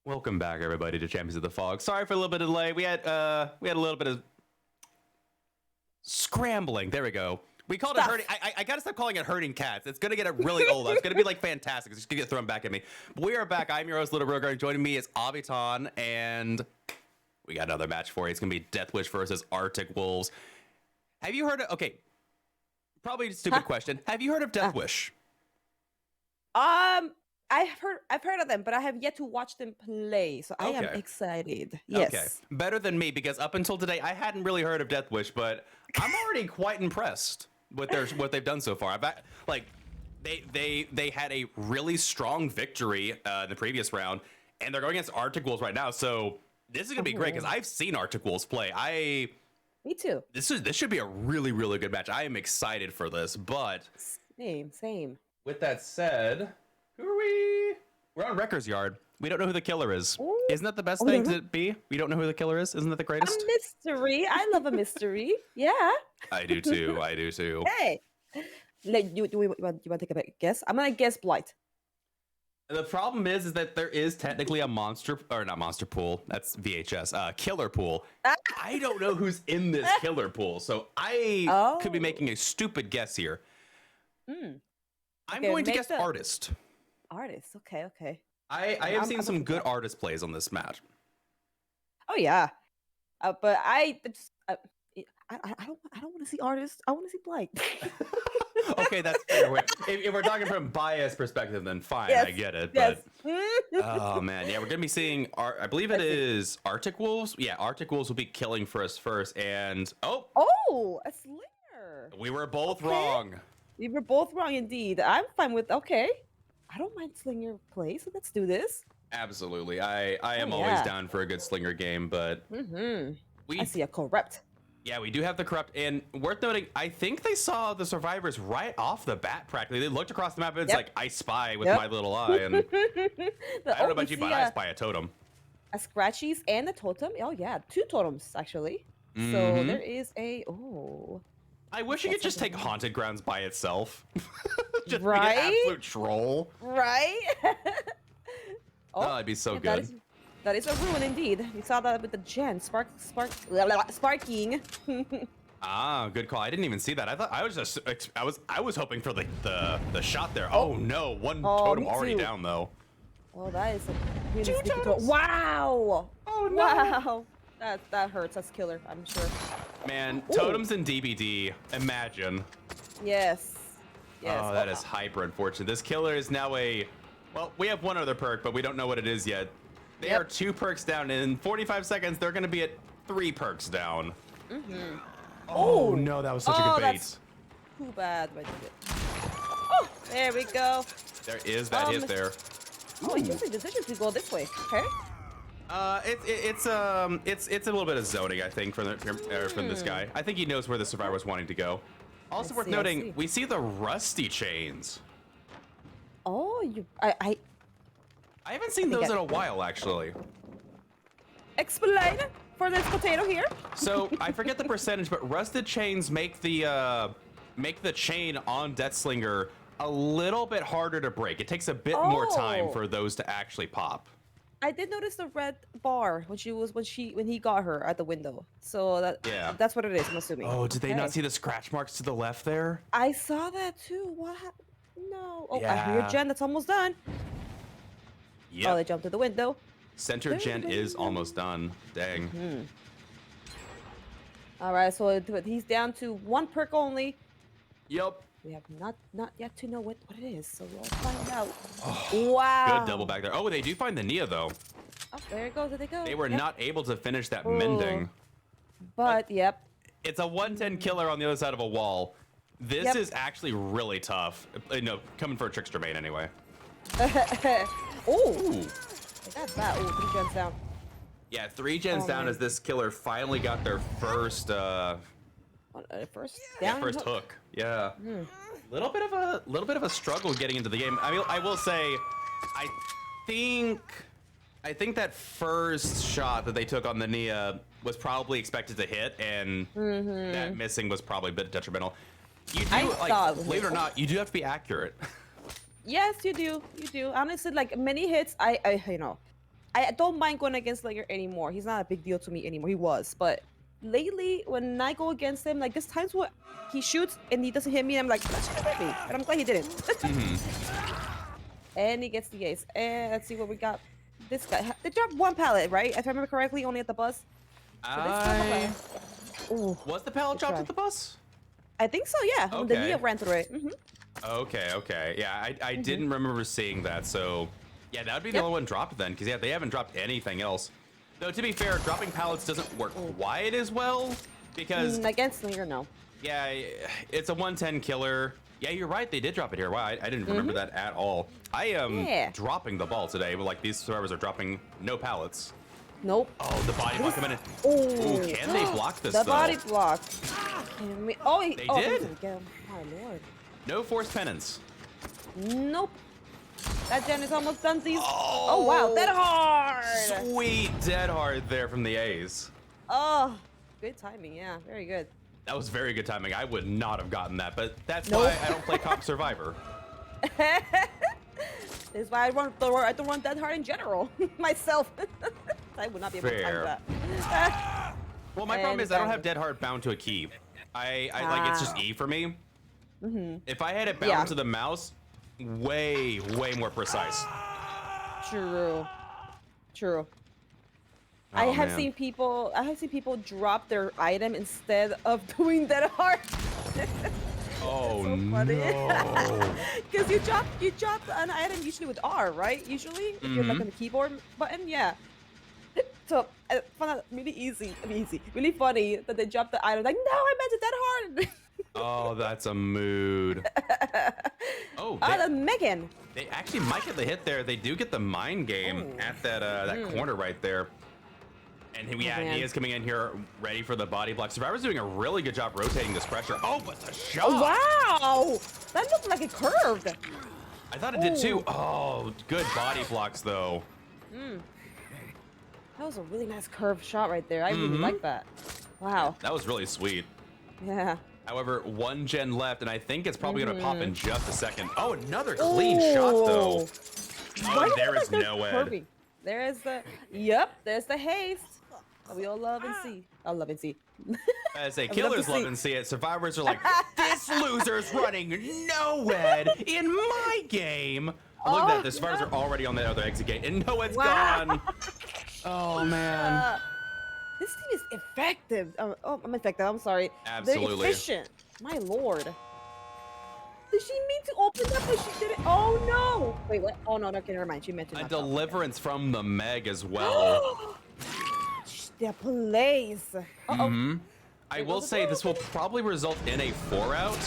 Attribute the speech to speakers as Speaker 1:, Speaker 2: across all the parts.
Speaker 1: Welcome back, everybody, to Champions of the Fog. Sorry for a little bit of delay. We had a little bit of scrambling. There we go. We called it herding. I gotta stop calling it herding cats. It's gonna get really old. It's gonna be like fantastic. It's gonna get thrown back at me. But we are back. I'm your host, Littlerugaard. Joining me is Avytaan, and we got another match for you. It's gonna be Deathwish versus Arctic Wolves. Have you heard of? Okay, probably a stupid question. Have you heard of Deathwish?
Speaker 2: I've heard of them, but I have yet to watch them play, so I am excited. Yes. Okay.
Speaker 1: Better than me, because up until today I hadn't really heard of Deathwish, but I'm already quite impressed with what they've done so far. They had a really strong victory in the previous round, and they're going against Arctic Wolves right now. So this is gonna be great because I've seen Arctic Wolves play.
Speaker 2: Me too.
Speaker 1: This should be a really, really good match. I am excited for this, but
Speaker 2: same.
Speaker 1: With that said, who are we? We're on Wrecker's Yard. We don't know who the killer is.
Speaker 2: Ooh.
Speaker 1: Isn't that the best thing to be? We don't know who the killer is. Isn't that the greatest?
Speaker 2: A mystery. I love a mystery. Yeah.
Speaker 1: I do too.
Speaker 2: Hey, you want to take a guess? I'm gonna guess Blight.
Speaker 1: The problem is that there is technically a not monster pool. That's VHS. Killer pool. I don't know who's in this killer pool, so I could be making a stupid guess here. I'm going to guess artist.
Speaker 2: Artist. Okay.
Speaker 1: I have seen some good artist plays on this match.
Speaker 2: Oh yeah, but I don't want to see artists. I want to see Blight.
Speaker 1: Okay, that's fair. If we're talking from bias perspective, then fine, yes, I get it. But oh man, yeah, we're gonna be seeing. I believe it is Arctic Wolves. Yeah, Arctic Wolves will be killing for us first, and a slinger. We were both wrong.
Speaker 2: We were both wrong indeed. I'm fine with I don't mind slinger play, so let's do this.
Speaker 1: Absolutely. I am always down for a good slinger game, but
Speaker 2: I see a corrupt.
Speaker 1: Yeah, we do have the corrupt, and worth noting, I think they saw the survivors right off the bat practically. They looked across the map, and it's like, I spy with my little eye, and I don't know about you, but I spy a totem.
Speaker 2: A scratchies and a totem. Oh yeah, 2 totems actually. So there is
Speaker 1: I wish you could just take Haunted Grounds by itself. Just
Speaker 2: be an
Speaker 1: absolute troll.
Speaker 2: Right?
Speaker 1: Oh, that'd be so good.
Speaker 2: That is a ruin indeed. You saw that with the gen sparking.
Speaker 1: Good call. I didn't even see that. I thought I was hoping for the shot there. Oh no, one totem already down though.
Speaker 2: Oh, that is a 2 totems. Wow. Oh no. Wow. That hurts. That's killer, I'm sure.
Speaker 1: Man, totems and DBD. Imagine.
Speaker 2: Yes.
Speaker 1: Oh, that is hyper unfortunate. This killer is now well, we have one other perk, but we don't know what it is yet. They are 2 perks down, and in 45 seconds, they're going to be at 3 perks down. Oh, no, that was such a good bait.
Speaker 2: That's too bad. Oh, there we go.
Speaker 1: There is that hit there.
Speaker 2: Oh, usually decisions we go this way. Okay.
Speaker 1: It's a little bit of zoning, I think, from this guy. I think he knows where the survivor's wanting to go. Also worth noting, we see the rusty chains.
Speaker 2: Oh, I
Speaker 1: haven't seen those in a while, actually.
Speaker 2: Explain for this potato here.
Speaker 1: So I forget the percentage, but rusted chains make the chain on Deathslinger a little bit harder to break. It takes a bit more time for those to actually pop.
Speaker 2: I did notice the red bar when he got her at the window. So that's what it is, I'm assuming.
Speaker 1: Oh, did they not see the scratch marks to the left there?
Speaker 2: I saw that too. What happened? No. Oh,
Speaker 1: Yeah.
Speaker 2: I hear Jen. That's almost done.
Speaker 1: Yep.
Speaker 2: Oh, they jumped to the window.
Speaker 1: Center gen is almost done. Dang.
Speaker 2: All right, so he's down to 1 perk only.
Speaker 1: Yep.
Speaker 2: We have not yet to know what it is, so we'll find out. Oh, wow.
Speaker 1: Good double back there. Oh, they do find the Nia though.
Speaker 2: Oh, there it goes. There they go.
Speaker 1: They were not able to finish that mending.
Speaker 2: But yep.
Speaker 1: It's a 110 killer on the other side of a wall. This is actually really tough. No, coming for a trickster main anyway.
Speaker 2: Oh. I got that. Oh, 3 gens down.
Speaker 1: Yeah, 3 gens down as this killer finally got their first first hook. Yeah. Little bit of a struggle getting into the game. I mean, I will say, I think that first shot that they took on the Nia was probably expected to hit, and that missing was probably a bit detrimental. You do, believe it or not, you do have to be accurate.
Speaker 2: Yes, you do. You do. Honestly, like many hits, I don't mind going against Slayer anymore. He's not a big deal to me anymore. He was, but lately when I go against him, like there's times where he shoots and he doesn't hit me, and I'm like, that should have hit me, and I'm glad he didn't. And he gets the ace. And let's see what we got. This guy. They dropped 1 pallet, right? If I remember correctly, only at the bus.
Speaker 1: Was the pallet dropped at the bus?
Speaker 2: I think so. Yeah.
Speaker 1: Okay.
Speaker 2: The Nia ran through it.
Speaker 1: Okay. Yeah, I didn't remember seeing that. So, yeah, that would be the only one dropped then, because they haven't dropped anything else. Though, to be fair, dropping pallets doesn't work quite as well, because...
Speaker 2: against Slayer, no.
Speaker 1: Yeah, it's a 110 killer. Yeah, you're right, they did drop it here. Wow, I didn't remember that at all. I am dropping the ball today, but like these survivors are dropping no pallets.
Speaker 2: Nope.
Speaker 1: Oh, the body block coming in.
Speaker 2: Oh,
Speaker 1: can they block this,
Speaker 2: the
Speaker 1: though?
Speaker 2: body block. They
Speaker 1: did?
Speaker 2: My lord.
Speaker 1: No forced penance.
Speaker 2: Nope. That gen is almost done. Oh wow, dead hard.
Speaker 1: Sweet dead hard there from the A's.
Speaker 2: Oh, good timing. Yeah, very good.
Speaker 1: That was very good timing. I would not have gotten that, but that's why I don't play Comp Survivor.
Speaker 2: This is why I don't run dead hard in general. Myself. I would not be able to time that.
Speaker 1: Well, my problem is I don't have dead hard bound to a key. I like it's just E for me. If I had it bound to the mouse, way more precise.
Speaker 2: True.
Speaker 1: Oh,
Speaker 2: I have seen people drop their item instead of doing that hard.
Speaker 1: Oh
Speaker 2: so
Speaker 1: no.
Speaker 2: Because you drop an item usually with R, right? Usually if you're like on the keyboard button, yeah. So I found that really funny that they dropped the item. Like, no, I meant it that hard.
Speaker 1: Oh, that's a mood.
Speaker 2: The Megan.
Speaker 1: They actually might get the hit there. They do get the mind game at that corner right there. And he is coming in here ready for the body block. Survivor's doing a really good job rotating this pressure. Oh, but the shot!
Speaker 2: Oh, wow! That looked like it curved.
Speaker 1: I thought it did too. Oh, good body blocks though.
Speaker 2: That was a really nice curved shot right there. I really like that. Wow.
Speaker 1: That was really sweet.
Speaker 2: Yeah.
Speaker 1: However, 1 gen left, and I think it's probably going to pop in just a second. Oh, another clean shot, though. Oh, there is no end.
Speaker 2: There is there's the haste. We all love and see. I love and see.
Speaker 1: I say, killers love and see it. Survivors are like, this loser's running no ed in my game. Oh, look at that. The survivors are already on the other exit gate, and no ed's gone. Oh, man.
Speaker 2: This team is effective. I'm effective. I'm sorry.
Speaker 1: Absolutely.
Speaker 2: They're efficient. My lord. Did she mean to open that, but she didn't? Oh no! Wait, what? Oh no, okay, never mind. She meant to.
Speaker 1: A deliverance from the Meg as well.
Speaker 2: The plays.
Speaker 1: I will say this will probably result in a 4-out.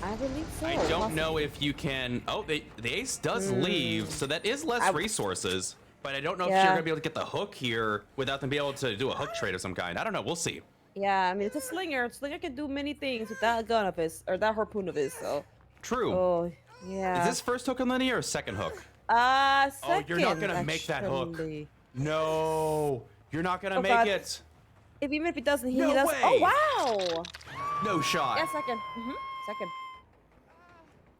Speaker 2: I believe so.
Speaker 1: I don't know if you can. Oh, the ace does leave, so that is less resources. But I don't know if you're gonna be able to get the hook here without them being able to do a hook trade of some kind. I don't know. We'll see.
Speaker 2: Yeah, I mean it's a slinger. Slinger can do many things with that gun of his or that harpoon of his. So.
Speaker 1: True.
Speaker 2: Oh yeah.
Speaker 1: Is this first hook on linear or second hook?
Speaker 2: Second.
Speaker 1: Oh, you're not gonna make that hook. No, you're not gonna make it.
Speaker 2: Even if he doesn't, he
Speaker 1: No
Speaker 2: does.
Speaker 1: way.
Speaker 2: Oh wow.
Speaker 1: No shot.
Speaker 2: Yeah, second. Second.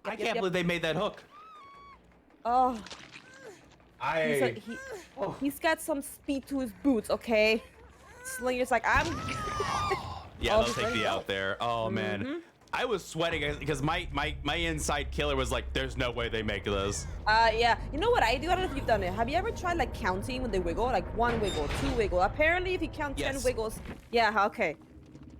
Speaker 1: I can't believe they made that hook.
Speaker 2: Oh. He's got some speed to his boots, okay? Slinger's like, I'm.
Speaker 1: Yeah, they'll take the out there. Oh man, I was sweating because my inside killer was like, "There's no way they make this."
Speaker 2: Yeah. You know what I do? I don't know if you've done it. Have you ever tried like counting when they wiggle? Like 1 wiggle, 2 wiggle. Apparently, if you count 10 wiggles, yeah, okay.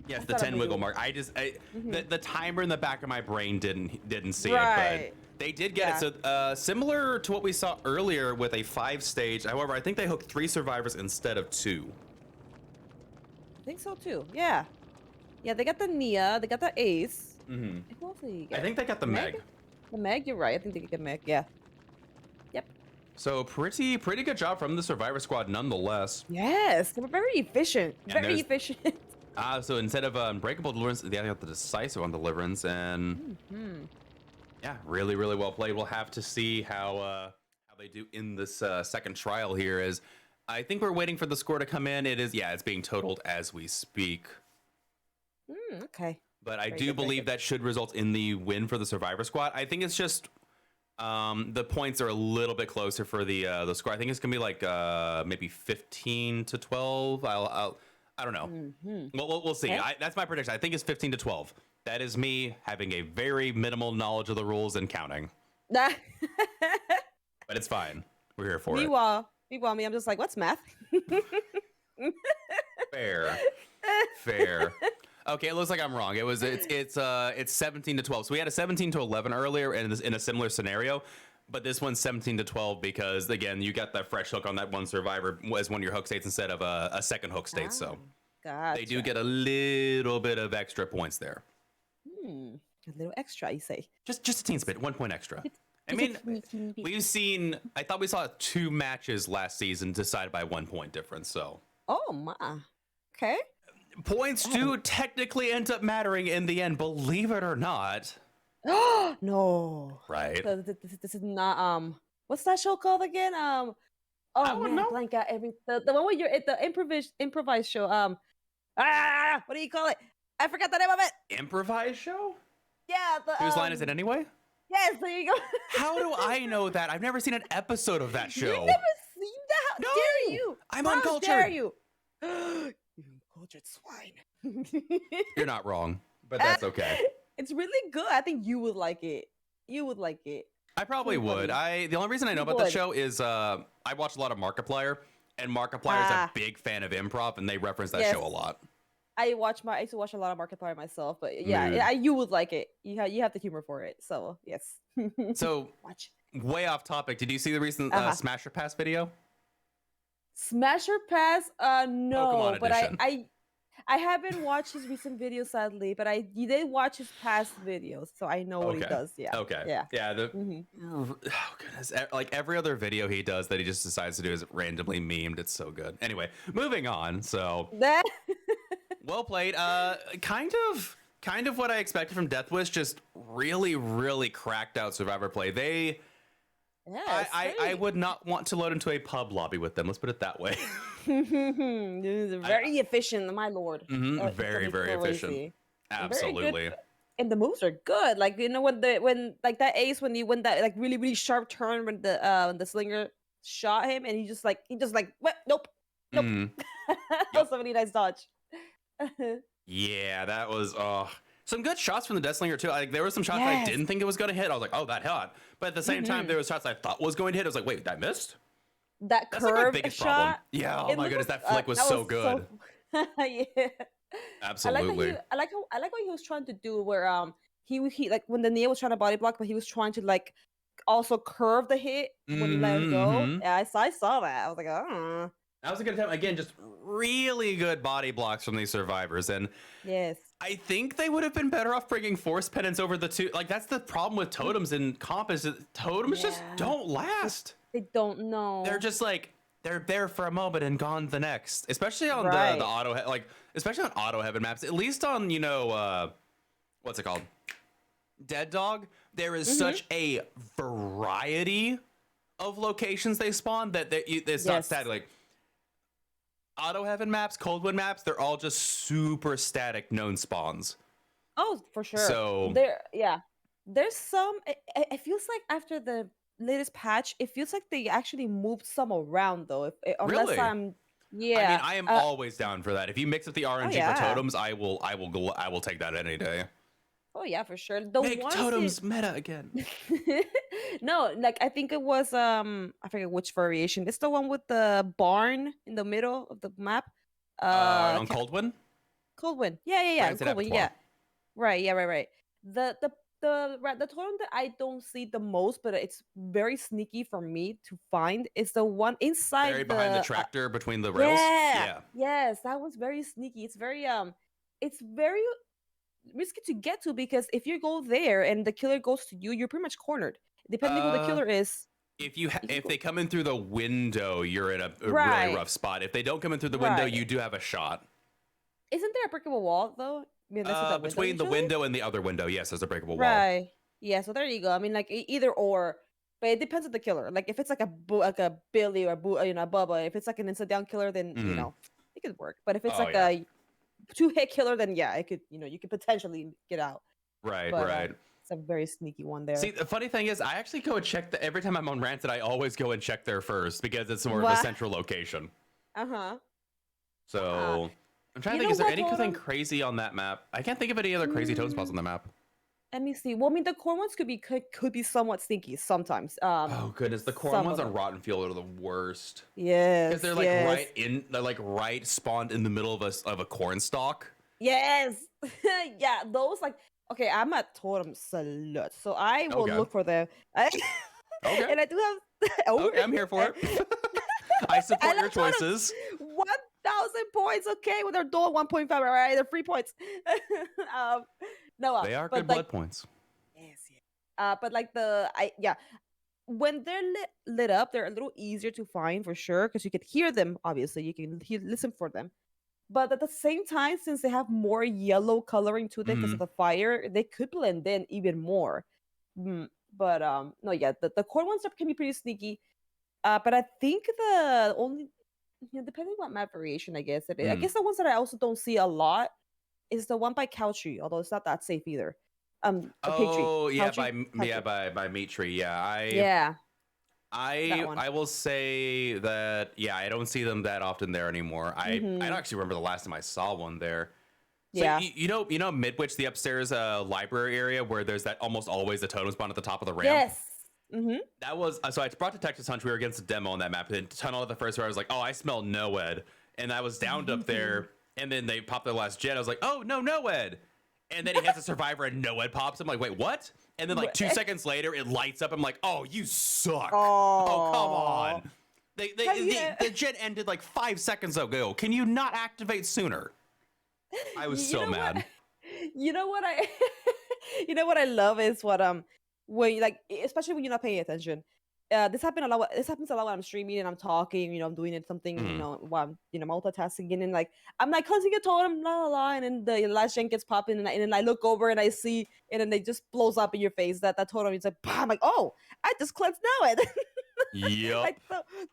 Speaker 1: Yes, the 10 wiggle mark. The timer in the back of my brain didn't see it, but they did get it. So similar to what we saw earlier with a 5-stage. However, I think they hooked 3 survivors instead of 2.
Speaker 2: I think so too. Yeah. Yeah, they got the Nia, they got the Ace.
Speaker 1: I think they got the Meg.
Speaker 2: The Meg, you're right. I think they get the Meg. Yeah. Yep.
Speaker 1: So pretty good job from the Survivor Squad, nonetheless.
Speaker 2: Yes, they were very efficient. Very efficient.
Speaker 1: So instead of Unbreakable Deliverance, they got the Decisive on Deliverance, and yeah, really well played. We'll have to see how they do in this second trial here. Is I think we're waiting for the score to come in. It's being totaled as we speak.
Speaker 2: Okay.
Speaker 1: But I do believe that should result in the win for the Survivor Squad. I think it's just the points are a little bit closer for the score. I think it's gonna be like maybe 15 to 12. I don't know. We'll see.
Speaker 2: Okay.
Speaker 1: That's my prediction. I think it's 15 to 12. That is me having a very minimal knowledge of the rules and counting. But it's fine. We're here for it.
Speaker 2: Meanwhile, me, I'm just like, what's math?
Speaker 1: Fair. Okay, it looks like I'm wrong. It's 17 to 12. So we had a 17 to 11 earlier in a similar scenario, but this one's 17 to 12 because again, you got that fresh hook on that one survivor as one of your hook states instead of a second hook state. So they do get a little bit of extra points there.
Speaker 2: A little extra, you say?
Speaker 1: Just a teensy bit, 1 point extra. I mean, I thought we saw 2 matches last season decided by 1 point difference. So.
Speaker 2: Oh my. Okay.
Speaker 1: Points do technically end up mattering in the end, believe it or not.
Speaker 2: No.
Speaker 1: Right.
Speaker 2: This is not what's that show called again? Oh man, blank out the one where you're at the improvised show. What do you call it? I forgot the name of it.
Speaker 1: Improvised show?
Speaker 2: Yeah,
Speaker 1: Whose line is it anyway?
Speaker 2: Yes, there you go.
Speaker 1: How do I know that? I've never seen an episode of that show.
Speaker 2: You've never seen that? How dare you?
Speaker 1: I'm uncultured.
Speaker 2: How dare you? You uncultured swine.
Speaker 1: You're not wrong, but that's okay.
Speaker 2: It's really good. I think you would like it. You would like it.
Speaker 1: I probably would. The only reason I know about the show is I watch a lot of Markiplier, and Markiplier's a big fan of improv, and they reference that show a lot.
Speaker 2: I used to watch a lot of Markiplier myself, but yeah, you would like it. You have the humor for it, so yes.
Speaker 1: So way off topic. Did you see the recent Smasher Pass video?
Speaker 2: Smasher Pass? No,
Speaker 1: Pokemon
Speaker 2: but
Speaker 1: edition.
Speaker 2: I haven't watched his recent videos sadly, but you did watch his past videos, so I know what he does. Yeah.
Speaker 1: Okay. Yeah. Oh goodness! Like every other video he does that he just decides to do is randomly memed. It's so good. Anyway, moving on. So. Well played. Kind of what I expected from Deathwish. Just really cracked out Survivor play. I would not want to load into a pub lobby with them. Let's put it that way.
Speaker 2: Very efficient, my lord.
Speaker 1: Very efficient. Absolutely.
Speaker 2: And the moves are good. Like when like that ace when that like really sharp turn when the slinger shot him and he just like what? Nope. That was a really nice dodge.
Speaker 1: Yeah, that was some good shots from the Death Slinger too. Like there were some shots I didn't think it was going to hit. I was like, oh, that hit. But at the same time, there was shots I thought was going to hit. I was like, wait, that missed.
Speaker 2: That's
Speaker 1: like my
Speaker 2: biggest
Speaker 1: biggest
Speaker 2: shot.
Speaker 1: problem. Yeah. Oh my goodness, that flick was so good.
Speaker 2: Yeah.
Speaker 1: Absolutely.
Speaker 2: I like what he was trying to do. Where he like when the Nia was trying to body block, but he was trying to like also curve the hit when he let him go. Yeah, I saw that. I was like, oh.
Speaker 1: That was a good time. Again, just really good body blocks from these survivors. And
Speaker 2: Yes.
Speaker 1: I think they would have been better off bringing force penance over the two. Like, that's the problem with totems in comp is that totems just
Speaker 2: Yeah.
Speaker 1: don't last.
Speaker 2: They don't know.
Speaker 1: They're just like, they're there for a moment and gone the next. Especially on
Speaker 2: Right.
Speaker 1: the auto, like, especially on auto heaven maps. At least on, you know, what's it called? Dead Dog. There is such a variety of locations they spawn that it's not
Speaker 2: Yes.
Speaker 1: static. Like, auto heaven maps, cold wind maps, they're all just super static known spawns.
Speaker 2: Oh, for sure.
Speaker 1: So
Speaker 2: There's some. It feels like after the latest patch, it feels like they actually moved some around though. Unless
Speaker 1: Really?
Speaker 2: I'm, yeah.
Speaker 1: I mean, I am always down for that. If you mix up the RNG
Speaker 2: yeah.
Speaker 1: for totems, I will take that any day.
Speaker 2: Oh yeah, for sure. The
Speaker 1: Make
Speaker 2: ones
Speaker 1: totems meta again.
Speaker 2: No, like I think it was I forget which variation. It's the one with the barn in the middle of the map.
Speaker 1: On Coldwind?
Speaker 2: Coldwind. Yeah.
Speaker 1: Rancid
Speaker 2: Coldwind.
Speaker 1: Abattoir.
Speaker 2: Yeah. Right. Yeah. Right. The totem that I don't see the most, but it's very sneaky for me to find is the one inside
Speaker 1: Buried behind the tractor between the rails.
Speaker 2: Yeah. Yes, that one's very sneaky. It's very risky to get to because if you go there and the killer goes to you, you're pretty much cornered. Depending who the killer is.
Speaker 1: If they come in through the window, you're in a
Speaker 2: Right.
Speaker 1: really rough spot. If they don't come in through the window,
Speaker 2: Right.
Speaker 1: you do have a shot.
Speaker 2: Isn't there a breakable wall though? I mean, that's what that
Speaker 1: Between the
Speaker 2: usually?
Speaker 1: window and the other window, yes, there's a breakable wall.
Speaker 2: Right. Yeah, so there you go. I mean, like either or, but it depends on the killer. Like if it's like a Billy or a Bubba, if it's like an instant down killer, then you know it could work. But if it's
Speaker 1: Oh,
Speaker 2: like
Speaker 1: yeah.
Speaker 2: a 2-hit killer, then yeah, it could you could potentially get out.
Speaker 1: Right,
Speaker 2: But,
Speaker 1: right.
Speaker 2: It's a very sneaky one there.
Speaker 1: See, the funny thing is, I actually go and check every time I'm on Rancid, I always go and check there first because it's more of a
Speaker 2: Wow.
Speaker 1: central location.
Speaker 2: Uh-huh.
Speaker 1: So I'm trying to
Speaker 2: You
Speaker 1: think,
Speaker 2: know
Speaker 1: is there
Speaker 2: what,
Speaker 1: anything
Speaker 2: Totem?
Speaker 1: crazy on that map? I can't think of any other crazy totem spots on the map.
Speaker 2: Let me see. Well, I mean, the core ones could be somewhat sneaky sometimes.
Speaker 1: Oh goodness, the corn
Speaker 2: some
Speaker 1: ones
Speaker 2: of
Speaker 1: on
Speaker 2: them.
Speaker 1: Rotten Field are the worst.
Speaker 2: Yes.
Speaker 1: Because they're like
Speaker 2: yes.
Speaker 1: they're like right spawned in the middle of a corn stalk.
Speaker 2: Yes. Yeah, those like okay, I'm at Totem Salute, so I will
Speaker 1: Okay.
Speaker 2: look for them.
Speaker 1: Okay.
Speaker 2: And I do have
Speaker 1: Okay, I'm here for it. I support your
Speaker 2: love Totems.
Speaker 1: choices.
Speaker 2: 1,000 points, okay, with their door 1.5, all right, they're 3 points. No,
Speaker 1: They are
Speaker 2: but
Speaker 1: good blood points.
Speaker 2: yes, but like when they're lit up, they're a little easier to find for sure because you can hear them. Obviously, you can listen for them. But at the same time, since they have more yellow coloring to them because of the fire, they could blend in even more. But no, yeah, the core ones can be pretty sneaky. But I think the only depending what map variation, I guess I guess the ones that I also don't see a lot is the one by Couchy, although it's not that safe either.
Speaker 1: Oh yeah,
Speaker 2: Couchy.
Speaker 1: by Meat Tree. Yeah,
Speaker 2: Yeah.
Speaker 1: I will say that I don't see them that often there anymore. I don't actually remember the last time I saw one there. So
Speaker 2: Yeah.
Speaker 1: you know Midwich, the upstairs library area where there's that almost always a totem spawn at the top of the ramp.
Speaker 2: Yes.
Speaker 1: That was so I brought to Texas Hunch. We were against a demo on that map. And tunnel at the first where I was like, oh, I smell Noed, and I was downed up there. And then they popped their last jet. I was like, oh no, Noed. And then he hits a survivor and Noed pops. I'm like, wait, what? And then like 2 seconds later, it lights up. I'm like, oh, you suck. Oh, come on. The jet ended like 5 seconds ago. Can you not activate sooner? I was so mad.
Speaker 2: You know what I you know what I love is what when you, like especially when you're not paying attention. This happens a lot when I'm streaming and I'm talking, I'm doing something, while I'm, multitasking and then like I'm like hunting a totem, la la la, and then the last gen gets popping and then I look over and I see and then it just blows up in your face that totem is like, bam, I'm like, oh, I just cleansed now it.
Speaker 1: Yep.
Speaker 2: Like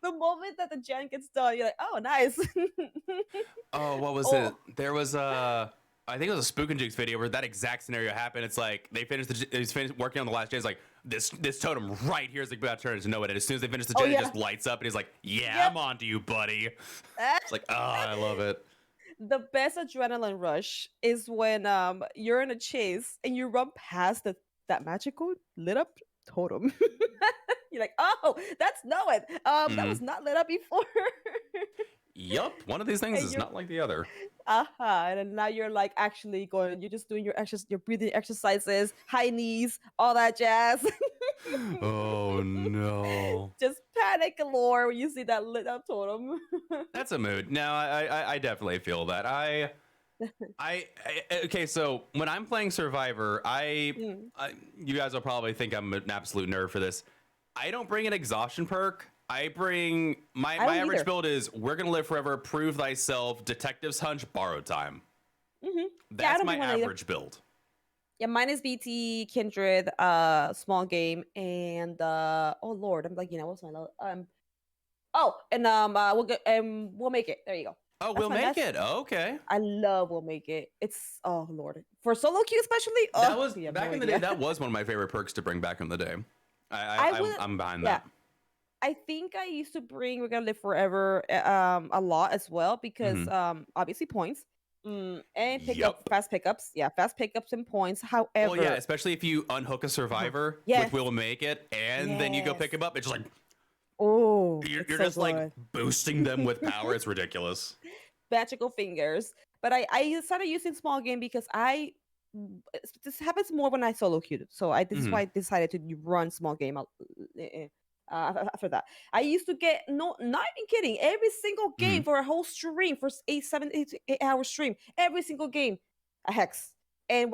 Speaker 2: the moment that the gen gets done, you're like, oh, nice.
Speaker 1: Oh, what was it? There was I think it was a Spook and Jukes video where that exact scenario happened. It's like he's finished working on the last gen. It's like this totem right here is like about to turn into Noah. And as soon as they finish the gen, it just lights up and he's like, yeah, I'm on to you, buddy. It's like, oh, I love it.
Speaker 2: The best adrenaline rush is when you're in a chase and you run past that magical lit up totem. You're like, oh, that's Noah. That was not lit up before.
Speaker 1: Yup, one of these things is not like the other.
Speaker 2: And then now you're like actually you're just doing your breathing exercises, high knees, all that jazz.
Speaker 1: Oh no.
Speaker 2: Just panic galore when you see that lit up totem.
Speaker 1: That's a mood. No, I definitely feel that. Okay, so when I'm playing Survivor,
Speaker 2: Mm.
Speaker 1: you guys will probably think I'm an absolute nerd for this. I don't bring an exhaustion perk. I bring my
Speaker 2: I don't
Speaker 1: average
Speaker 2: either.
Speaker 1: build is we're gonna live forever, prove thyself, detective's hunch, borrowed time.
Speaker 2: Yeah, I
Speaker 1: That's
Speaker 2: don't
Speaker 1: my
Speaker 2: bring one either.
Speaker 1: average build.
Speaker 2: Yeah, mine is BT, Kindred, small game, and oh lord, I'm like, what's my we'll make it. There you go.
Speaker 1: Oh,
Speaker 2: That's
Speaker 1: we'll
Speaker 2: my
Speaker 1: make
Speaker 2: best.
Speaker 1: it. Oh, okay.
Speaker 2: I love we'll make it. It's oh lord. For solo queue especially.
Speaker 1: That
Speaker 2: Oh,
Speaker 1: was
Speaker 2: you have
Speaker 1: back
Speaker 2: no
Speaker 1: in the
Speaker 2: idea.
Speaker 1: day. That was one of my favorite perks to bring back in the day. I'm behind
Speaker 2: Yeah.
Speaker 1: that.
Speaker 2: I think I used to bring We're Gonna Live Forever a lot as well because obviously points. And
Speaker 1: Yup.
Speaker 2: fast pickups. Yeah, fast pickups and points.
Speaker 1: Well, yeah,
Speaker 2: However,
Speaker 1: especially if you unhook a survivor
Speaker 2: Yes.
Speaker 1: with Will Make It, and then you go pick
Speaker 2: Yes.
Speaker 1: him up. It's just like
Speaker 2: oh,
Speaker 1: you're
Speaker 2: it's so
Speaker 1: just like
Speaker 2: good.
Speaker 1: boosting them with power. It's ridiculous.
Speaker 2: Magical fingers. But I started using small game because this happens more when I solo queued. So this is why I decided to run small game after that. I used to get not even kidding, every single game for a whole stream for 8 hour stream, every single game a hex. And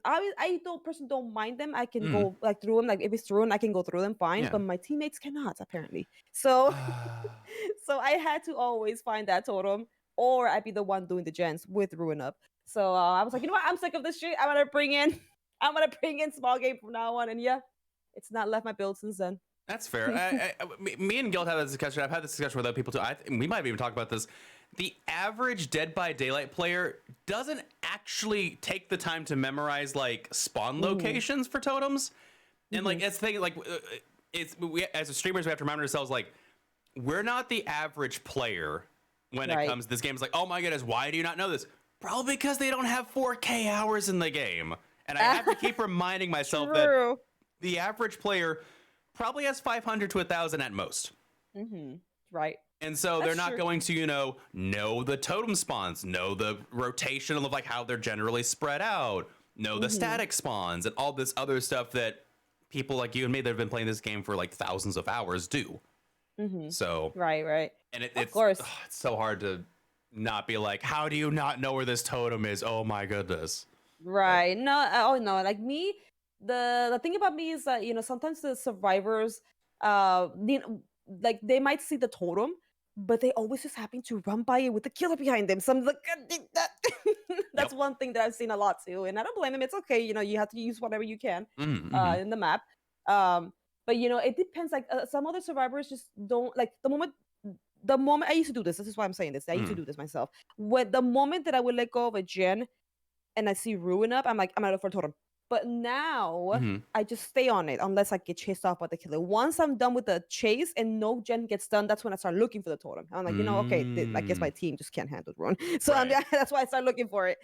Speaker 2: I don't mind them. I can go like through them. Like if it's ruined, I can go through them fine.
Speaker 1: Yeah.
Speaker 2: But my teammates cannot apparently. So so I had to always find that totem, or I'd be the one doing the gens with ruin up. So I was like, you know what? I'm sick of this shit. I'm gonna bring in small game from now on. And yeah, it's not left my build since then.
Speaker 1: That's fair. Me and Guild had this discussion. I've had this discussion with other people too. We might have even talked about this. The average Dead by Daylight player doesn't actually take the time to memorize like spawn locations for totems, and like it's the thing. Like we as streamers, we have to remind ourselves like we're not the average player when it comes to this game. It's like, oh my goodness, why do you not know this? Probably because they don't have 4K hours in the game, and I have to keep reminding myself that the average player probably has 500 to 1,000 at most.
Speaker 2: Right.
Speaker 1: And so they're not going to, know the totem spawns, know the rotation of like how they're generally spread out, know the static spawns and all this other stuff that people like you and me that have been playing this game for like thousands of hours do. So
Speaker 2: right.
Speaker 1: And
Speaker 2: of course,
Speaker 1: it's so hard to not be like, how do you not know where this totem is? Oh my goodness.
Speaker 2: Right. No. Like me, the thing about me is that sometimes the survivors, like they might see the totem, but they always just happen to run by it with the killer behind them. So I'm like, that's one thing that I've seen a lot too, and I don't blame them. It's okay. You have to use whatever you can in the map. But it depends. Like some other survivors just don't like the moment. The moment I used to do this. This is why I'm saying this. I used to do this myself. When the moment that I would let go of a gen, and I see ruin up, I'm like, I'm out for a totem. But now I just stay on it unless I get chased off by the killer. Once I'm done with the chase and no gen gets done, that's when I start looking for the totem. I'm like, okay, I guess my team just can't handle ruin. So that's why I start looking for it.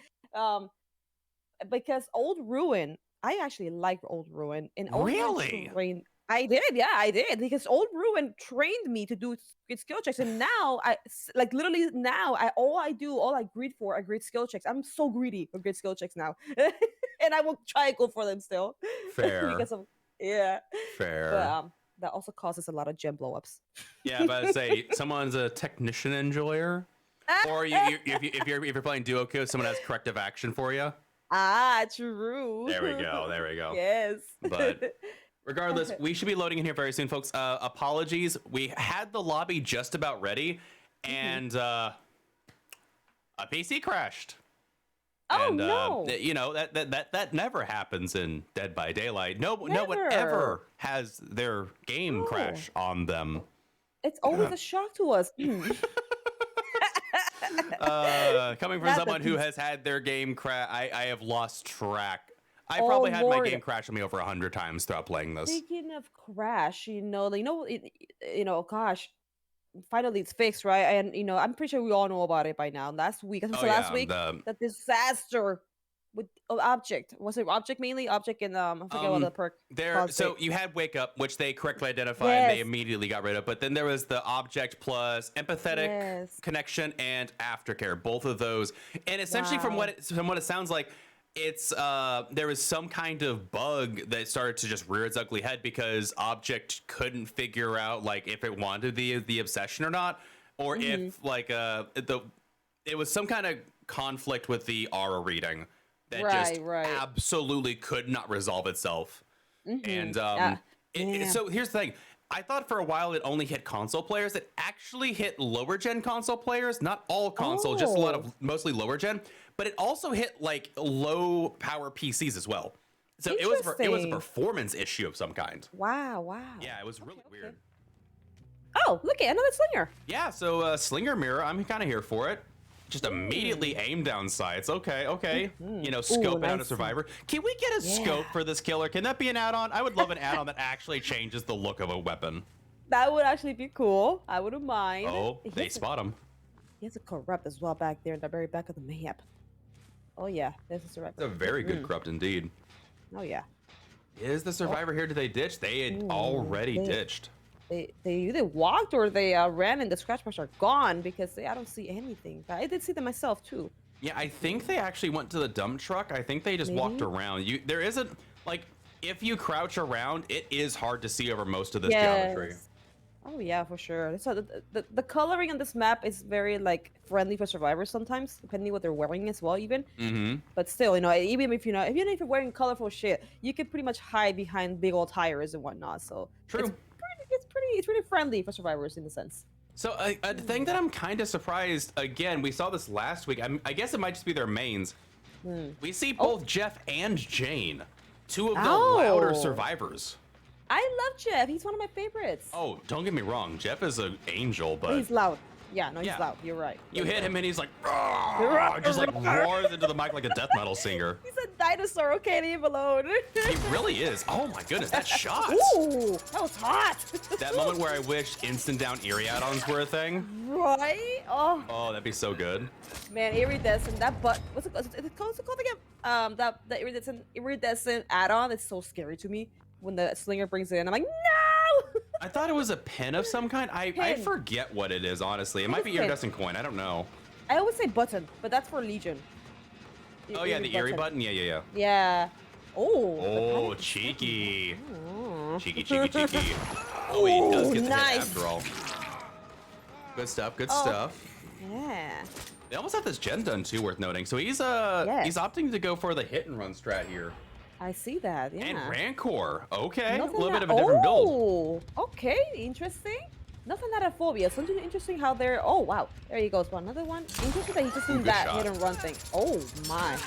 Speaker 2: Because old ruin, I actually like old ruin. And old
Speaker 1: really?
Speaker 2: I did because old ruin trained me to do good skill checks, and now all I greed skill checks. I'm so greedy for good skill checks now, and I will try and go for them still.
Speaker 1: Fair.
Speaker 2: Because of
Speaker 1: Fair.
Speaker 2: But that also causes a lot of gem blowups.
Speaker 1: Yeah, but I'd say someone's a technician enjoyer, or if you're playing duo queue, someone has corrective action for you.
Speaker 2: True.
Speaker 1: There we go.
Speaker 2: Yes.
Speaker 1: But regardless, we should be loading in here very soon, folks. Apologies. We had the lobby just about ready, and a PC crashed.
Speaker 2: Oh,
Speaker 1: and,
Speaker 2: no.
Speaker 1: That never happens in Dead by Daylight. No one ever has their game crash on them.
Speaker 2: It's always a shock to us.
Speaker 1: Coming from someone who has had their game crash, I have lost track. I probably had my game crash on me over 100 times throughout playing this.
Speaker 2: Speaking of crash, gosh, finally it's fixed, right? And I'm pretty sure we all know about it by now. Last week, that disaster with object. Was it object mainly? Object and I forget what the perk.
Speaker 1: So you had wake up, which they correctly identified and they immediately got rid of. But then there was the object plus empathetic connection and aftercare. Both of those, and essentially from what it sounds like, it's there was some kind of bug that started to just rear its ugly head because Object couldn't figure out like if it wanted the obsession or not, or if like it was some kind of conflict with the aura reading that just absolutely could not resolve itself. And so here's the thing. I thought for a while it only hit console players. It actually hit lower gen console players, not all console, just a lot of mostly lower gen. But it also hit like low power PCs as well. So it was a performance issue of some kind.
Speaker 2: Wow.
Speaker 1: Yeah, it was really weird.
Speaker 2: Oh, look at another slinger.
Speaker 1: Yeah, so slinger mirror, I'm kind of here for it. Just immediately aim down sights. Okay. You know, scope it out a survivor. Can we get a scope for this killer? Can that be an add-on? I would love an add-on that actually changes the look of a weapon.
Speaker 2: That would actually be cool. I wouldn't mind.
Speaker 1: Oh, they spot him.
Speaker 2: He has a corrupt as well back there in the very back of the map. Oh yeah, there's a survivor.
Speaker 1: It's a very good corrupt indeed.
Speaker 2: Oh yeah.
Speaker 1: Is the survivor here? Did they ditch? They had already ditched.
Speaker 2: They either walked or they ran and the scratch marks are gone because I don't see anything. But I did see them myself too.
Speaker 1: Yeah, I think they actually went to the dump truck. I think they just walked around. There isn't like if you crouch around, it is hard to see over most of this geometry.
Speaker 2: Oh yeah, for sure. So the coloring on this map is very like friendly for survivors sometimes, depending what they're wearing as well, even. But still, you know, even if you're wearing colorful shit, you can pretty much hide behind big old tires and whatnot. So
Speaker 1: true.
Speaker 2: It's pretty friendly for survivors in a sense.
Speaker 1: So a thing that I'm kind of surprised, again, we saw this last week. I guess it might just be their mains. We see both Jeff and Jane, two of the louder survivors.
Speaker 2: I love Jeff. He's one of my favorites.
Speaker 1: Oh, don't get me wrong. Jeff is an angel, but
Speaker 2: he's loud. Yeah, no, he's loud. You're right.
Speaker 1: You hit him and he's like, just like roars into the mic like a death metal singer.
Speaker 2: He's a dinosaur. Okay, leave him alone.
Speaker 1: He really is. Oh my goodness, that shot.
Speaker 2: Ooh, that was hot.
Speaker 1: That moment where I wish instant down Eerie add-ons were a thing.
Speaker 2: Right? Oh,
Speaker 1: that'd be so good.
Speaker 2: Man, iridescent. That what's it called again? That iridescent add-on. It's so scary to me when the slinger brings it in. I'm like, no.
Speaker 1: I thought it was a pin of some kind. I forget what it is, honestly. It might be iridescent coin. I don't know.
Speaker 2: I always say button, but that's for Legion.
Speaker 1: Oh yeah, the Eerie button. Yeah.
Speaker 2: Yeah.
Speaker 1: Oh, cheeky. Cheeky. Oh, he does get the hit after all. Good stuff. Good stuff.
Speaker 2: Yeah.
Speaker 1: They almost have this gen done too, worth noting. So he's opting to go for the hit and run strat here.
Speaker 2: I see that, yeah.
Speaker 1: And Rancor, okay, a little bit of a different build.
Speaker 2: Okay, interesting. Nothing that phobia. Something interesting how they're. Oh wow, there you go. So another one. Interesting that he's just doing that hit and run thing. Oh my.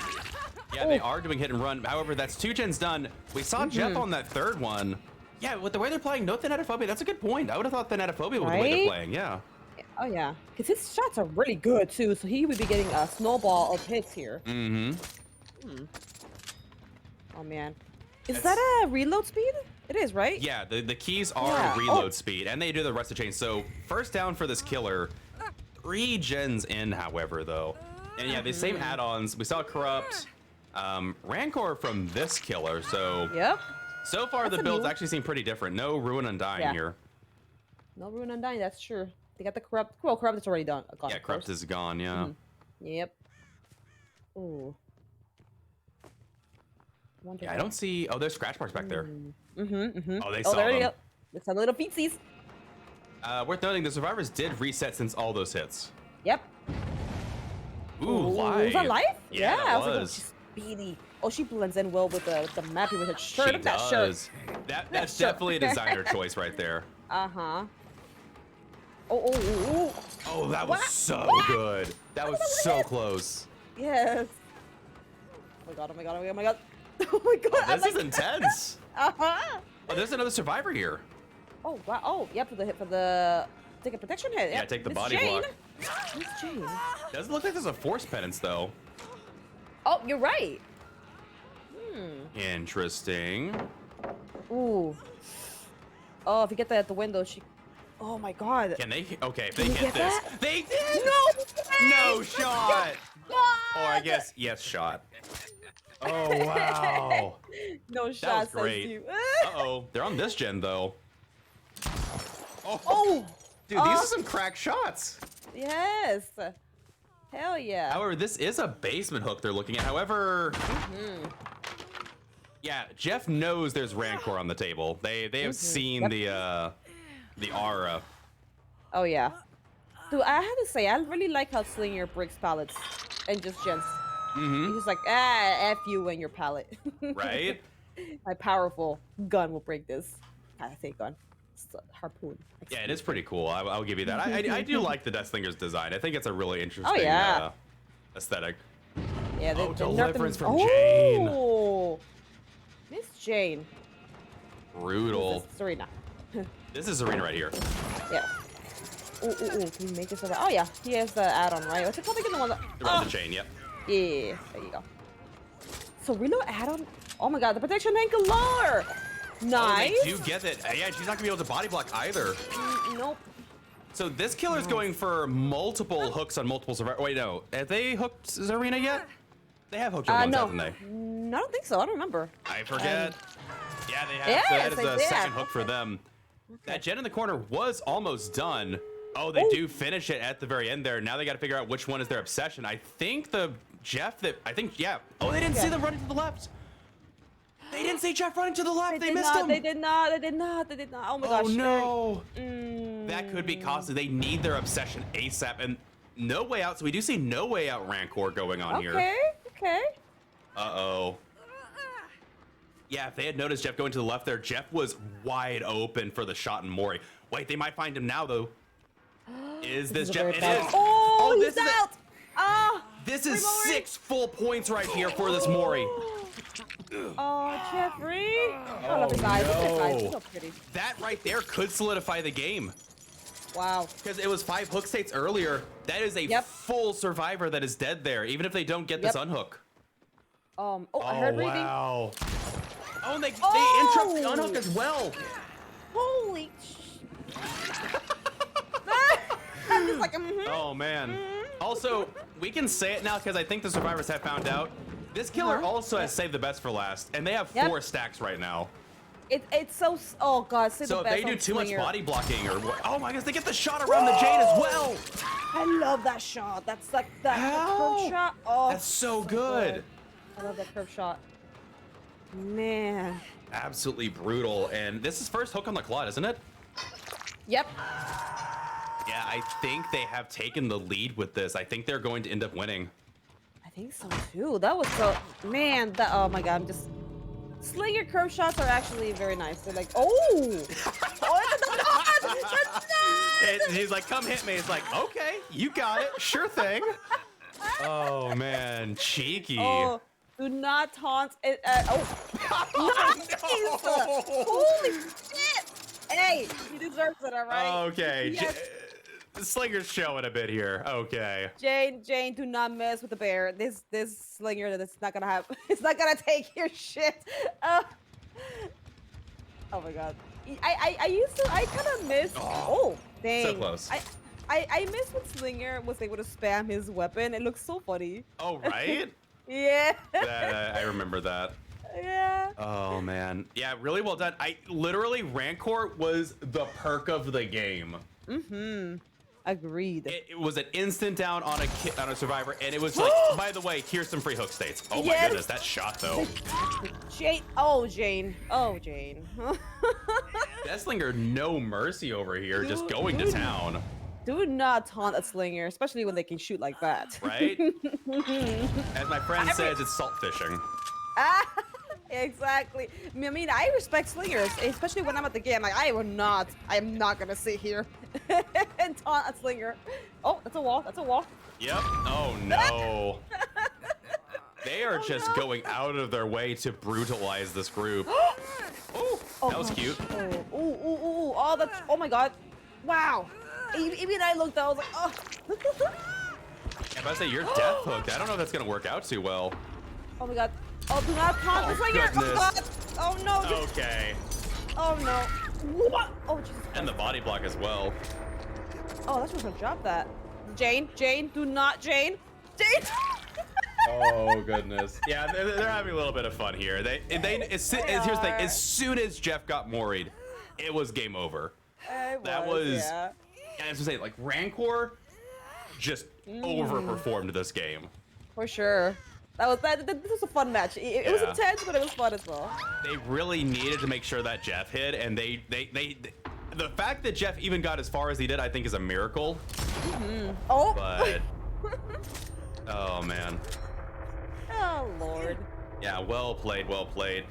Speaker 1: Yeah, they are doing hit and run. However, that's 2 gens done. We saw Jeff on that third one. Yeah, with the way they're playing, no Thanatophobia. That's a good point. I would have thought Thanatophobia was the way they're playing. Yeah.
Speaker 2: Oh yeah, because his shots are really good too. So he would be getting a snowball of hits here. Oh man, is that a reload speed? It is, right?
Speaker 1: Yeah, the keys are reload speed, and they do the rest of chain. So first down for this killer. 3 gens in, however, though, and yeah, the same add-ons. We saw corrupt, Rancor from this killer. So so far the builds actually seem pretty different. No ruin undying here.
Speaker 2: No ruin undying. That's true. They got the corrupt. Well, corrupt is already done.
Speaker 1: Yeah, corrupt is gone. Yeah.
Speaker 2: Yep. Ooh.
Speaker 1: Yeah, I don't see. Oh, there's scratch marks back there. Oh, they saw
Speaker 2: there
Speaker 1: them.
Speaker 2: you go. It's a little feetsies.
Speaker 1: Worth noting, the survivors did reset since all those hits.
Speaker 2: Yep.
Speaker 1: Ooh, live.
Speaker 2: Was that live?
Speaker 1: Yeah,
Speaker 2: I was like, oh, she's speedy. Oh, she blends in well with the map with her shirt.
Speaker 1: She does. That's definitely a designer choice right there.
Speaker 2: Oh,
Speaker 1: that was so good. That was so close.
Speaker 2: Yes. Oh my god. Oh my god.
Speaker 1: This is intense. Oh, there's another survivor here.
Speaker 2: Oh wow. Oh, yeah, for the take a protection hit.
Speaker 1: Yeah, take the body block.
Speaker 2: Who's Jane?
Speaker 1: Doesn't look like there's a force penance though.
Speaker 2: Oh, you're right.
Speaker 1: Interesting.
Speaker 2: Ooh. Oh, if you get that at the window, she. Oh my god.
Speaker 1: Can they? Okay, if they hit this, they did.
Speaker 2: No
Speaker 1: shot. Or I guess yes shot. Oh wow.
Speaker 2: No shot.
Speaker 1: That was great. Uh-oh, they're on this gen though.
Speaker 2: Oh.
Speaker 1: Dude, these are some crack shots.
Speaker 2: Yes. Hell yeah.
Speaker 1: However, this is a basement hook they're looking at. However, yeah, Jeff knows there's Rancor on the table. They have seen the aura.
Speaker 2: Oh yeah. Dude, I have to say, I really like how Slinger breaks pallets and just jumps. He's just like, F you and your pallet.
Speaker 1: Right?
Speaker 2: My powerful gun will break this. I say gun. It's a harpoon.
Speaker 1: Yeah, it is pretty cool. I'll give you that. I do like the Deathslinger's design. I think it's a really interesting aesthetic.
Speaker 2: Yeah, they
Speaker 1: deliverance from Jane.
Speaker 2: Oh, Miss Jane.
Speaker 1: Brutal.
Speaker 2: Serena.
Speaker 1: This is Serena right here.
Speaker 2: Yeah. Ooh. Can you make this over? Oh yeah, he has the add-on, right? What's it called again? The one that...
Speaker 1: Around the chain, yep.
Speaker 2: Yeah, there you go. So reload add-on. Oh my god, the protection tank galore. Nice.
Speaker 1: Oh, they do get it. Yeah, she's not gonna be able to body block either.
Speaker 2: Nope.
Speaker 1: So this killer's going for multiple hooks on multiple survivors. Wait, no. Have they hooked Serena yet? They have hooked her once,
Speaker 2: no.
Speaker 1: haven't they?
Speaker 2: No, I don't think so. I don't remember.
Speaker 1: I forget. Yeah, they have.
Speaker 2: Yes,
Speaker 1: so that is
Speaker 2: they
Speaker 1: a
Speaker 2: did.
Speaker 1: second hook for them.
Speaker 2: Okay.
Speaker 1: That gen in the corner was almost done. Oh, they do finish it at the very end there. Now they got to figure out which one is their obsession. I think the Jeff yeah. Oh, they didn't see them running to the left. They didn't see Jeff running to the left. They missed him.
Speaker 2: They did not. Oh my gosh.
Speaker 1: Oh no. That could be costly. They need their obsession ASAP, and no way out. So we do see no way out Rancor going on here.
Speaker 2: Okay.
Speaker 1: Uh-oh. Yeah, if they had noticed Jeff going to the left there, Jeff was wide open for the shot in Mori. Wait, they might find him now, though. Is this Jeff? It is.
Speaker 2: Oh,
Speaker 1: this
Speaker 2: he's
Speaker 1: is
Speaker 2: out.
Speaker 1: This is 6 full points right here for this Mori.
Speaker 2: Oh, Jeffrey. I love his eyes. Look at his eyes. He's so pretty.
Speaker 1: That right there could solidify the game.
Speaker 2: Wow.
Speaker 1: Because it was 5 hook states earlier. That is a full survivor that is dead there, even if they don't get this unhook.
Speaker 2: I heard breathing.
Speaker 1: Wow. Oh, and they interrupt the unhook as well.
Speaker 2: Holy I'm just like,
Speaker 1: Oh, man. Also, we can say it now because I think the survivors have found out. This killer also has saved the best for last, and they have 4 stacks right now.
Speaker 2: It's so, oh god, save
Speaker 1: so
Speaker 2: the
Speaker 1: if
Speaker 2: best
Speaker 1: they do
Speaker 2: on
Speaker 1: too much
Speaker 2: Slinger.
Speaker 1: body blocking or what? Oh my gosh, they get the shot around the Jane as well.
Speaker 2: I love that shot. That's like that curve shot. Oh,
Speaker 1: that's so good.
Speaker 2: I love that curve shot. Man.
Speaker 1: Absolutely brutal. And this is first hook on the Claude, isn't it?
Speaker 2: Yep.
Speaker 1: Yeah, I think they have taken the lead with this. I think they're going to end up winning.
Speaker 2: I think so too. That was so, man, that, oh my god, I'm just, Slinger curve shots are actually very nice. They're like, oh,
Speaker 1: He's like, come hit me. It's like, okay, you got it. Sure thing. Oh, man. Cheeky.
Speaker 2: Oh, do not taunt it. Nice. Holy shit. Hey, he deserves it, all right?
Speaker 1: Okay.
Speaker 2: Yes.
Speaker 1: Slinger's showing a bit here. Okay.
Speaker 2: Jane, do not mess with the bear. This Slinger, that's not gonna have. It's not gonna take your shit. Oh my god. I kind of miss. Oh, dang.
Speaker 1: So close.
Speaker 2: I miss when Slinger was able to spam his weapon. It looks so funny.
Speaker 1: Oh right.
Speaker 2: Yeah.
Speaker 1: I remember that.
Speaker 2: Yeah.
Speaker 1: Oh man. Yeah, really well done. Literally Rancor was the perk of the game.
Speaker 2: Agreed.
Speaker 1: It was an instant down on a survivor, and it was like, by the way, here's some free hook states. Oh my goodness, that shot though.
Speaker 2: Jane. Jane.
Speaker 1: Deathslinger, no mercy over here, just going to town.
Speaker 2: Do not taunt a Slinger, especially when they can shoot like that.
Speaker 1: Right? As my friend says, it's salt fishing.
Speaker 2: Exactly. I mean, I respect Slingers, especially when I'm at the game. Like, I am not gonna sit here and taunt a Slinger. Oh, that's a wall. That's a wall.
Speaker 1: Yep. Oh no. They are just going out of their way to brutalize this group. Oh, that was cute.
Speaker 2: Oh my god. Wow. Even I looked, I was like, oh.
Speaker 1: If I say you're death hooked, I don't know if that's gonna work out too well.
Speaker 2: Oh my god. Oh, do not taunt the Slinger. Oh god. Oh no.
Speaker 1: Okay.
Speaker 2: Oh no. What? Oh Jesus.
Speaker 1: And the body block as well.
Speaker 2: Oh, that's supposed to drop that. Jane, do not, Jane.
Speaker 1: Oh goodness. Yeah, they're having a little bit of fun here. Here's the thing. As soon as Jeff got moried, it was game over. I was gonna say, like Rancor, just overperformed this game.
Speaker 2: For sure. This was a fun match. It was
Speaker 1: Yeah.
Speaker 2: intense, but it was fun as well.
Speaker 1: They really needed to make sure that Jeff hit, and the fact that Jeff even got as far as he did, I think, is a miracle.
Speaker 2: Oh.
Speaker 1: But oh man.
Speaker 2: Oh Lord.
Speaker 1: Yeah, well played, well played.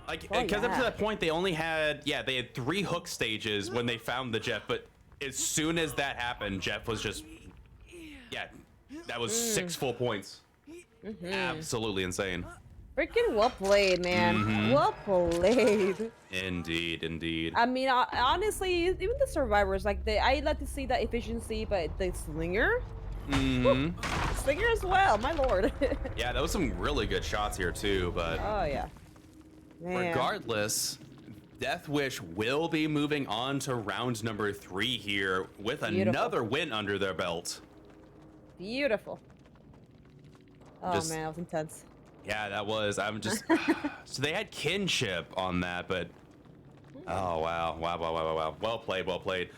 Speaker 1: Like,
Speaker 2: Oh,
Speaker 1: because up to
Speaker 2: yeah.
Speaker 1: that point, they only had, they had 3 hook stages when they found the Jeff, but as soon as that happened, Jeff was just, that was 6 full points. Absolutely insane.
Speaker 2: Freaking well played, man. Well played.
Speaker 1: Indeed, indeed.
Speaker 2: I mean, honestly, even the survivors, like I like to see that efficiency, but the slinger, slinger as well. My lord.
Speaker 1: Yeah, that was some really good shots here too, but
Speaker 2: Oh yeah. Man.
Speaker 1: regardless, Deathwish will be moving on to round number 3 here with another win under their belt.
Speaker 2: Beautiful. Oh
Speaker 1: Just-
Speaker 2: man, that was intense.
Speaker 1: Yeah, that was. I'm just. So they had kinship on that, but. Oh wow! Wow! Well played, well played.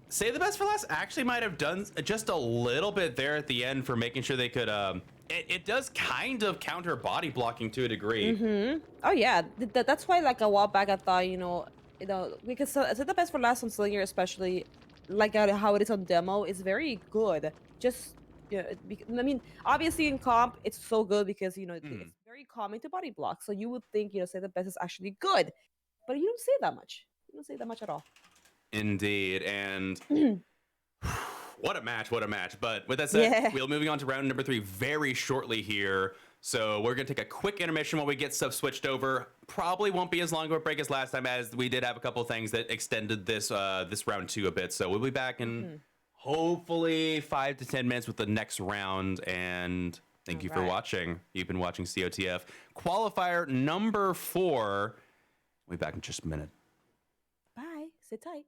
Speaker 1: Save the best for last actually might have done just a little bit there at the end for making sure they could. It does kind of counter body blocking to a degree.
Speaker 2: Oh yeah, that's why like a while back I thought because Save the best for last on Slinger, especially like how it is on demo, is very good. Just I mean, obviously in comp it's so good because it's very calming to body block. So you would think Save the best is actually good, but you don't see that much. You don't see that much at all.
Speaker 1: Indeed, and what a match! What a match! But with that said, we'll moving on to round number 3 very shortly here. So we're gonna take a quick intermission while we get stuff switched over. Probably won't be as long of a break as last time, as we did have a couple things that extended this this round 2 a bit. So we'll be back in hopefully 5 to 10 minutes with the next round. And thank you for watching. You've been watching COTF Qualifier number 4. We'll be back in just a minute.
Speaker 2: Bye. Sit tight.